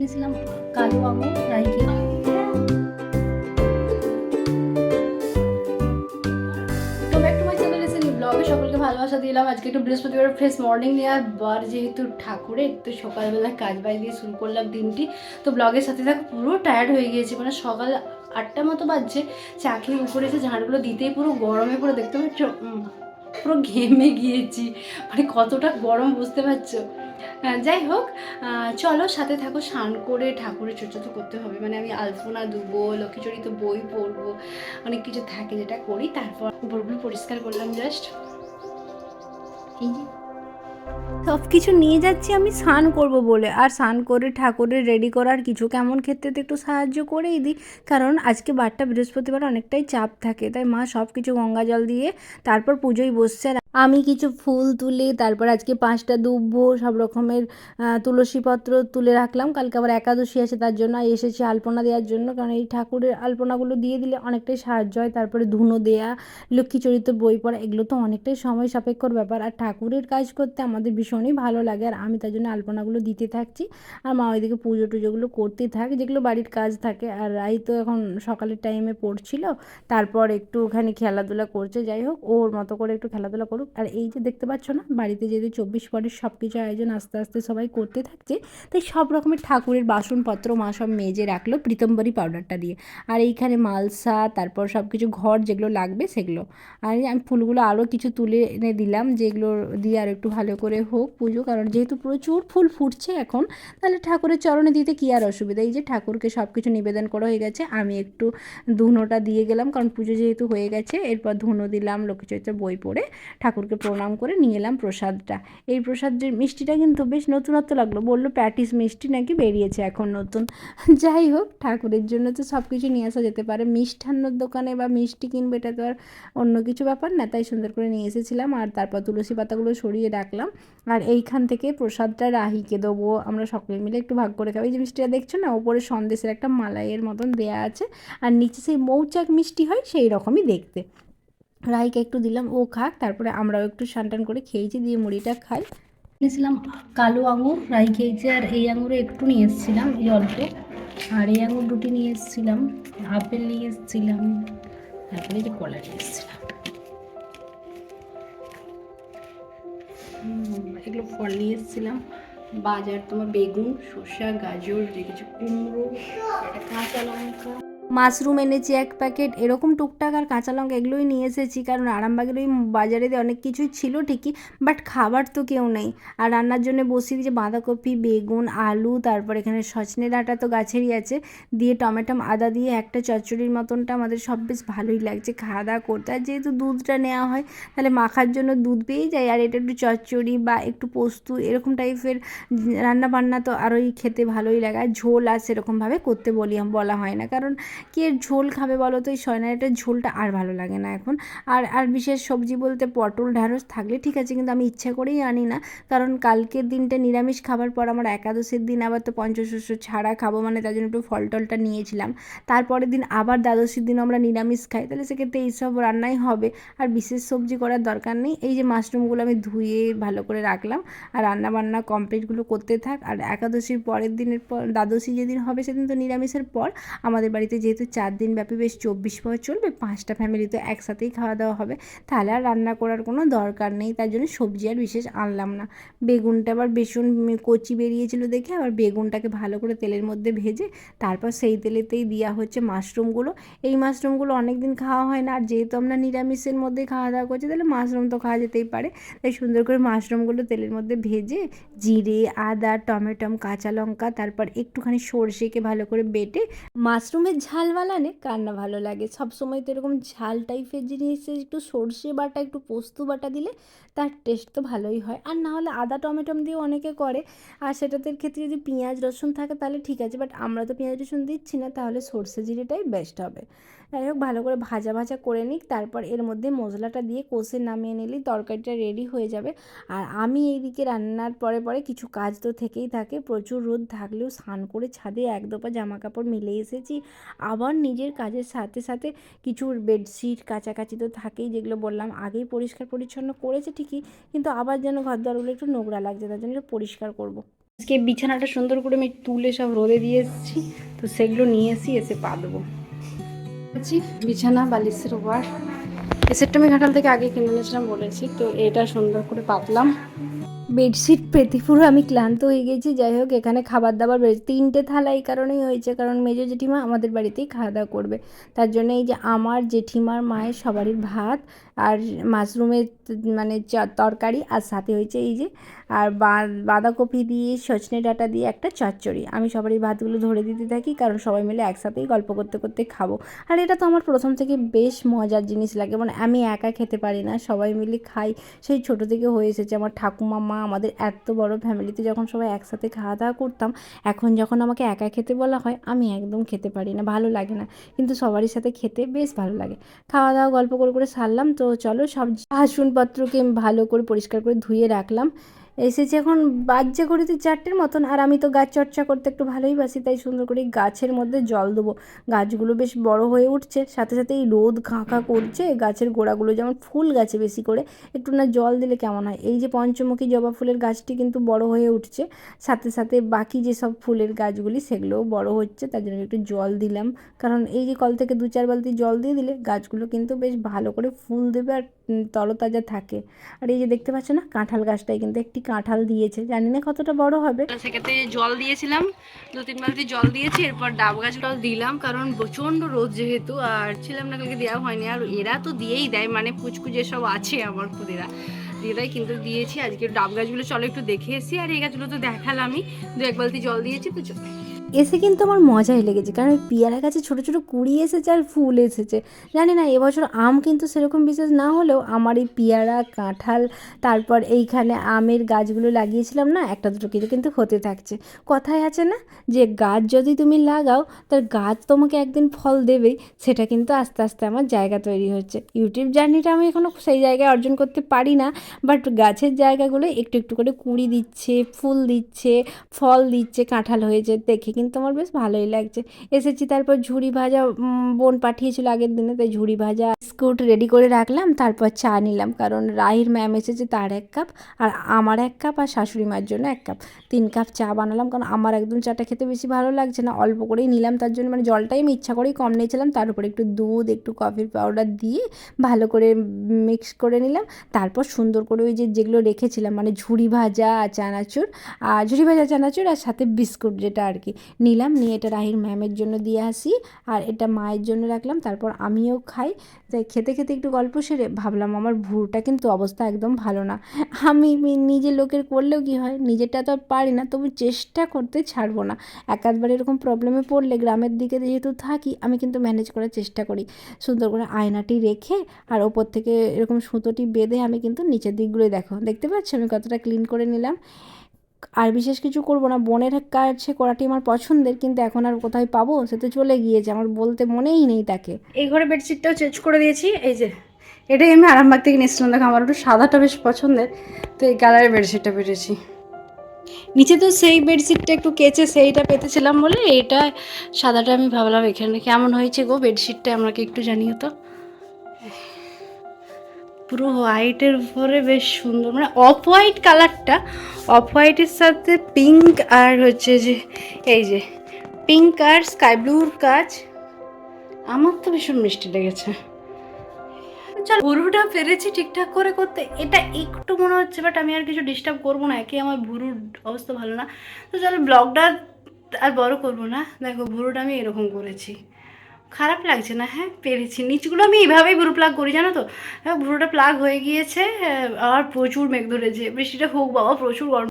গেছিলাম কালো আঙুর রাইকে। ব্লগে সকলকে ভালোবাসা দিলাম। আজকে একটু বৃহস্পতিবার ফ্রেশ মর্নিং নেওয়ার বার, যেহেতু ঠাকুরের তো সকালবেলা কাজ বাজ দিয়ে শুরু করলাম দিনটি। তো ব্লগের সাথে থাকা পুরো টায়ার্ড হয়ে গিয়েছি, মানে সকাল 8টা মতো বাজছে। চা খেয়ে উপরে এসে ঝাড়গুলো দিতেই পুরো গরমে পুরো দেখতে পাচ্ছ পুরো ঘেমে গিয়েছি, মানে কতটা গরম বুঝতে পারছো। যাই হোক, চলো সাথে থাকো। স্নান করে ঠাকুরের চর্চা তো করতে হবে, মানে আমি আলপনা দেবো, লক্ষ্মীচরিত বই পড়বো, অনেক কিছু থাকে যেটা করি। তারপর উপরগুলো পরিষ্কার করলাম জাস্ট, এই যে সব কিছু নিয়ে যাচ্ছি আমি স্নান করব বলে। আর স্নান করে ঠাকুরের রেডি করার কিছু কেমন ক্ষেত্রে তো একটু সাহায্য করেই দিই, কারণ আজকে বারটা বৃহস্পতিবার অনেকটাই চাপ থাকে, তাই মা সব কিছু গঙ্গা জল দিয়ে তারপর পুজোয় বসছে। আর আমি কিছু ফুল তুলে তারপর আজকে 5টা দুব্বো সব রকমের তুলসীপত্র তুলে রাখলাম। কালকে আবার একাদশী আছে, তার জন্য এসেছি আলপনা দেওয়ার জন্য, কারণ এই ঠাকুরের আলপনাগুলো দিয়ে দিলে অনেকটাই সাহায্য হয়। তারপরে ধুনো দেয়া, লক্ষ্মী চরিত্র বই পড়া, এগুলো তো অনেকটাই সময় সাপেক্ষর ব্যাপার। আর ঠাকুরের কাজ করতে আমাদের ভীষণই ভালো লাগে, আর আমি তার জন্য আলপনাগুলো দিতে থাকছি। আর মা ওইদিকে পুজো টুজোগুলো করতেই থাকে, যেগুলো বাড়ির কাজ থাকে। আর রাই তো এখন সকালের টাইমে পড়ছিল, তারপর একটুখানি খেলাধুলা করছে। যাই হোক, ওর মতো করে একটু খেলাধুলা করুক। আর এই যে দেখতে পাচ্ছ না, বাড়িতে যেহেতু 24 পরের সব কিছু আয়োজন আস্তে আস্তে সবাই করতে থাকছে, তাই সব রকমের ঠাকুরের বাসনপত্র মা সব মেজে রাখলো প্রীতম্বরী পাউডারটা দিয়ে। আর এইখানে মালসা, তারপর সব কিছু ঘর যেগুলো লাগবে সেগুলো। আর আমি ফুলগুলো আরও কিছু তুলে এনে দিলাম, যেগুলো দিয়ে আর একটু ভালো করে হোক পুজো, কারণ যেহেতু প্রচুর ফুল ফুটছে এখন, তাহলে ঠাকুরের চরণে দিতে কী আর অসুবিধা। এই যে ঠাকুরকে সব কিছু নিবেদন করা হয়ে গেছে, আমি একটু ধুনোটা দিয়ে গেলাম, কারণ পুজো যেহেতু হয়ে গেছে। এরপর ধুনো দিলাম, লক্ষ্মীচরিত্র বই পড়ে ঠাকুরকে প্রণাম করে নিয়ে এলাম প্রসাদটা। এই প্রসাদের মিষ্টিটা কিন্তু বেশ নতুনত্ব লাগলো, বললো প্যাটিস মিষ্টি নাকি বেরিয়েছে এখন নতুন। যাই হোক, ঠাকুরের জন্য তো সব কিছু নিয়ে আসা যেতে পারে, মিষ্টান্নর দোকানে বা মিষ্টি কিনবে এটা তো আর অন্য কিছু ব্যাপার না, তাই সুন্দর করে নিয়ে এসেছিলাম। আর তারপর তুলসী পাতাগুলো সরিয়ে রাখলাম। আর এইখান থেকে প্রসাদটা রাহিকে দেবো, আমরা সকলে মিলে একটু ভাগ করে খাবো। এই যে মিষ্টিটা দেখছো না, ওপরে সন্দেশের একটা মালাইয়ের মতন দেয়া আছে, আর নিচে সেই মৌচাক মিষ্টি হয় সেই রকমই দেখতে। রাইকে একটু দিলাম, ও খাক, তারপরে আমরাও একটু সানটান করে খেয়েছি, দিয়ে মুড়িটা খাই। নিয়েছিলাম কালো আঙুর, রাই খেয়েছে। আর এই আঙুরে একটু নিয়ে এসেছিলাম, এই অল্প। আর এই আঙুর দুটি নিয়ে এসেছিলাম, আপেল নিয়ে এসেছিলাম, তারপরে যে কলা নিয়ে এসেছিলাম। এগুলো ফল নিয়ে এসেছিলাম। বাজার তোমার বেগুন, শসা, গাজর, রেখেছি কুমড়ো, একটা কাঁচা লঙ্কা, মাশরুম এনেছি 1 প্যাকেট, এরকম টুকটাক। আর কাঁচা লঙ্কা এগুলোই নিয়ে এসেছি, কারণ আরামবাগের ওই বাজারে অনেক কিছুই ছিল ঠিকই, বাট খাবার তো কেউ নেই। আর রান্নার জন্য বসিয়ে দিয়েছি বাঁধাকপি, বেগুন, আলু, তারপর এখানে সজনে ডাঁটা তো গাছেরই আছে, দিয়ে টমেটো আদা দিয়ে একটা চচ্চড়ির মতনটা আমাদের সব বেশ ভালোই লাগছে খাওয়া দাওয়া করতে। আর যেহেতু দুধটা নেওয়া হয়, তাহলে মাখার জন্য দুধ পেয়েই যায়। আর এটা একটু চচ্চড়ি বা একটু পোস্ত এরকম টাইপের রান্না বান্না তো আরোই খেতে ভালোই লাগে। আর ঝোল আর সেরকমভাবে করতে বলা হয় না, কারণ কে ঝোল খাবে বলো তো, এই সয়নারিটার ঝোলটা আর ভালো লাগে না এখন। আর বিশেষ সবজি বলতে পটল ঢ্যাঁড়স থাকলে ঠিক আছে, কিন্তু আমি ইচ্ছা করেই আনি না, কারণ কালকের দিনটা নিরামিষ খাবার পর আমার একাদশীর দিন আবার তো পঞ্চশস্য ছাড়া খাবো, মানে তার জন্য একটু ফল টলটা নিয়েছিলাম। তারপরের দিন আবার দ্বাদশীর দিন আমরা নিরামিষ খাই, তাহলে সেক্ষেত্রে এইসব রান্নাই হবে, আর বিশেষ সবজি করার দরকার নেই। এই যে মাশরুমগুলো আমি ধুয়ে ভালো করে রাখলাম, আর রান্নাবান্না কমপ্লিটগুলো করতে থাক। আর একাদশীর পরের দিনের পর দ্বাদশী যেদিন হবে সেদিন তো নিরামিষের পর আমাদের বাড়িতে যেহেতু 4 দিন ব্যাপী বেশ 24 পর চলবে, 5টা ফ্যামিলি তো একসাথেই খাওয়া দাওয়া হবে, তাহলে আর রান্না করার কোনো দরকার নেই। তার জন্য সবজি আর বিশেষ আনলাম না। বেগুনটা আবার ভীষণ কচি বেরিয়েছিল দেখে আবার বেগুনটাকে ভালো করে তেলের মধ্যে ভেজে তারপর সেই তেলেতেই দেওয়া হচ্ছে মাশরুমগুলো। এই মাশরুমগুলো অনেক দিন খাওয়া হয় না, আর যেহেতু আমরা নিরামিষের মধ্যে খাওয়া দাওয়া করছি, তাহলে মাশরুম তো খাওয়া যেতেই পারে। তাই সুন্দর করে মাশরুমগুলো তেলের মধ্যে ভেজে জিরে, আদা, টমেটো, কাঁচা লঙ্কা, তারপর একটুখানি সর্ষেকে ভালো করে বেটে, মাশরুমের ঝাল বানালে কার না ভালো লাগে। সবসময় তো এরকম ঝাল টাইপের জিনিসে একটু সর্ষে বাটা, একটু পোস্ত বাটা দিলে তার টেস্ট তো ভালোই হয়। আর না হলে আদা টমেটো দিয়েও অনেকে করে, আর সেটাতে ক্ষেত্রে যদি পেঁয়াজ রসুন থাকে তাহলে ঠিক আছে, বাট আমরা তো পেঁয়াজ রসুন দিচ্ছি না, তাহলে সর্ষে জিরেটাই বেস্ট হবে। যাই হোক, ভালো করে ভাজা ভাজা করে নিক, তারপর এর মধ্যে মশলাটা দিয়ে কষে নামিয়ে নিলেই তরকারিটা রেডি হয়ে যাবে। আর আমি এইদিকে রান্নার পরে পরে কিছু কাজ তো থেকেই থাকে, প্রচুর রোদ থাকলেও স্নান করে ছাদে 1-2 পা জামা কাপড় মেলে এসেছি। আবার নিজের কাজের সাথে সাথে কিছু বেডশিট কাচাকাচি তো থাকেই, যেগুলো বললাম আগেই পরিষ্কার পরিচ্ছন্ন করেছে ঠিকই, কিন্তু আবার যেন ঘর দোরগুলো একটু নোংরা লাগছে, তার জন্য একটু পরিষ্কার করবো। আজকে বিছানাটা সুন্দর করে আমি তুলে সব রোদে দিয়ে এসেছি, তো সেগুলো নিয়ে এসে পা দেবো। বিছানা বালিশের ওপর এই সেটটা আমি ঘাটাল থেকে আগে কিনে নিয়েছিলাম বলেছি, তো এটা সুন্দর করে পাতলাম। বেডশিট পেতে পুরো আমি ক্লান্ত হয়ে গেছি। যাই হোক, এখানে খাবার দাবার বেড়েছে 3টে থালা, এই কারণেই হয়েছে কারণ মেজো জেঠিমা আমাদের বাড়িতেই খাওয়া দাওয়া করবে, তার জন্য এই যে আমার জেঠিমার মায়ের সবারই ভাত আর মাশরুমের মানে তরকারি, আর সাথে হয়েছে এই যে আর বাঁধাকপি দিয়ে সজনে ডাঁটা দিয়ে একটা চচ্চড়ি। আমি সবারই ভাতগুলো ধরে দিতে থাকি কারণ সবাই মিলে একসাথেই গল্প করতে করতে খাবো। আর এটা তো আমার প্রথম থেকে বেশ মজার জিনিস লাগে, মানে আমি একা খেতে পারি না, সবাই মিলে খাই। সেই ছোটো থেকে হয়ে এসেছে। আমার ঠাকুমা, মা, আমাদের এত বড় ফ্যামিলিতে যখন সবাই একসাথে খাওয়া দাওয়া করতাম, এখন যখন আমাকে একা খেতে বলা হয় আমি একদম খেতে পারি না, ভালো লাগে না। কিন্তু সবারই সাথে খেতে বেশ ভালো লাগে। খাওয়া দাওয়া গল্প করে করে সারলাম, তো চলো সব বাসনপত্রকে ভালো করে পরিষ্কার করে ধুয়ে রাখলাম। এসেছে এখন বাজছে ঘড়িতে 4টের মতন, আর আমি তো গাছ চর্চা করতে একটু ভালোই বাসি, তাই সুন্দর করে গাছের মধ্যে জল দেবো। গাছগুলো বেশ বড় হয়ে উঠছে, সাথে সাথে এই রোদ খাঁ করছে, গাছের গোড়াগুলো যেমন ফুল গাছে বেশি করে একটু না জল দিলে কেমন হয়। এই যে পঞ্চমুখী জবা ফুলের গাছটি কিন্তু বড় হয়ে উঠছে, সাথে সাথে বাকি যেসব ফুলের গাছগুলি সেগুলোও বড় হচ্ছে, তার জন্য একটু জল দিলাম। কারণ এই যে কল থেকে 2-4 বালতি জল দিয়ে দিলে গাছগুলো কিন্তু বেশ ভালো করে ফুল দেবে আর তরতাজা থাকে। আর এই যে দেখতে পাচ্ছ না, কাঁঠাল গাছটাই কিন্তু একটি কাঁঠাল দিয়েছে, জানি না কতটা বড় হবে। সেক্ষেত্রে জল দিয়েছিলাম, 2-3 বালতি জল দিয়েছি, এরপর ডাব গাছটাও দিলাম কারণ প্রচণ্ড রোদ যেহেতু, আর ছিলাম না কালকে দেওয়া হয়নি। আর এরা তো দিয়েই দেয়, মানে পুচকু যেসব আছে আমার খুদেরা দিয়ে দেয়, কিন্তু দিয়েছি। আজকে ডাব গাছগুলো চলো একটু দেখে এসি, আর এই গাছগুলো তো দেখালামই, 2-1 বালতি জল দিয়েছি। তো এসে কিন্তু আমার মজাই লেগেছে, কারণ ওই পেয়ারা গাছে ছোটো ছোটো কুড়ি এসেছে আর ফুল এসেছে। জানি না এবছর আম কিন্তু সেরকম বিশেষ না হলেও আমার এই পেয়ারা, কাঁঠাল, তারপর এইখানে আমের গাছগুলো লাগিয়েছিলাম না, একটা দুটো কিছু কিন্তু হতে থাকছে। কথায় আছে না যে গাছ যদি তুমি লাগাও তার গাছ তোমাকে একদিন ফল দেবেই, সেটা কিন্তু আস্তে আস্তে আমার জায়গা তৈরি হচ্ছে। ইউটিউব জার্নিটা আমি এখনও সেই জায়গায় অর্জন করতে পারি না, বাট গাছের জায়গাগুলো একটু একটু করে কুড়ি দিচ্ছে, ফুল দিচ্ছে, ফল দিচ্ছে, কাঁঠাল হয়েছে, দেখে কিন্তু আমার বেশ ভালোই লাগছে। এসেছি, তারপর ঝুড়ি ভাজা বোন পাঠিয়েছিল আগের দিনে, তাই ঝুড়ি ভাজা বিস্কুট রেডি করে রাখলাম। তারপর চা নিলাম, কারণ রাহির ম্যাম এসেছে, তার 1 কাপ, আর আমার 1 কাপ, আর শাশুড়ি মার জন্য 1 কাপ, 3 কাপ চা বানালাম। কারণ আমার একদম চাটা খেতে বেশি ভালো লাগছে না, অল্প করেই নিলাম, তার জন্য মানে জলটাই আমি ইচ্ছা করেই কম নিয়েছিলাম। তার উপরে একটু দুধ, একটু কফির পাউডার দিয়ে ভালো করে মিক্স করে নিলাম। তারপর সুন্দর করে ওই যেগুলো রেখেছিলাম, মানে ঝুড়ি ভাজা চানাচুর, আর ঝুড়ি ভাজা চানাচুর আর সাথে বিস্কুট যেটা আর কি নিলাম, নিয়ে এটা রাহির ম্যামের জন্য দিয়ে আসি, আর এটা মায়ের জন্য রাখলাম। তারপর আমিও খাই। তাই খেতে খেতে একটু গল্প সেরে ভাবলাম আমার ভুরুটা কিন্তু অবস্থা একদম ভালো না। আমি নিজের লোকের করলেও কি হয়, নিজেরটা তো আর পারি না, তবু চেষ্টা করতে ছাড়বো না। একবার এরকম প্রবলেমে পড়লে গ্রামের দিকে যেহেতু থাকি, আমি কিন্তু ম্যানেজ করার চেষ্টা করি। সুন্দর করে আয়নাটি রেখে আর ওপর থেকে এরকম সুতোটি বেঁধে আমি কিন্তু নিচের দিকগুলোই দেখতে পাচ্ছি আমি কতটা ক্লিন করে নিলাম। আর বিশেষ কিছু করব না, বোনের কাছে করাটি আমার পছন্দের, কিন্তু এখন আর কোথায় পাবো, সে তো চলে গিয়েছে, আমার বলতে মনেই নেই তাকে। এই ঘরে বেডশিটটাও চেঞ্জ করে দিয়েছি, এই যে এটাই আমি আরামবাগ থেকে নিয়েছিলাম। দেখো আমার একটু সাদাটা বেশ পছন্দের, তো এই কালারের বেডশিটটা পেরেছি। নিচে তো সেই বেডশিটটা একটু কেচে সেইটা পেতেছিলাম বলে এইটা সাদাটা আমি ভাবলাম এখানে কেমন হয়েছে গো বেডশিটটা, আমাকে একটু জানিও তো। পুরো হোয়াইটের উপরে বেশ সুন্দর, মানে অফ হোয়াইট কালারটা, অফ হোয়াইটের সাথে পিঙ্ক আর হচ্ছে যে এই যে পিঙ্ক আর স্কাই ব্লুর কাজ, আমার তো ভীষণ মিষ্টি লেগেছে। চল ভুরুটা পেরেছি ঠিকঠাক করে করতে, এটা একটু মনে হচ্ছে, বাট আমি আর কিছু ডিস্টার্ব করবো না, একে আমার ভুরুর অবস্থা ভালো না। তো চলো ব্লগটা আর বড় করবো না। দেখো ভুরুটা আমি এরকম করেছি, খারাপ লাগছে না? হ্যাঁ পেরেছি। নিচগুলো আমি এইভাবেই ভুরু প্লাগ করি, জানো তো। ভুরুটা প্লাগ হয়ে গিয়েছে, আর প্রচুর মেঘ ধরেছে, বৃষ্টিটা হোক বাবা, প্রচুর গরম।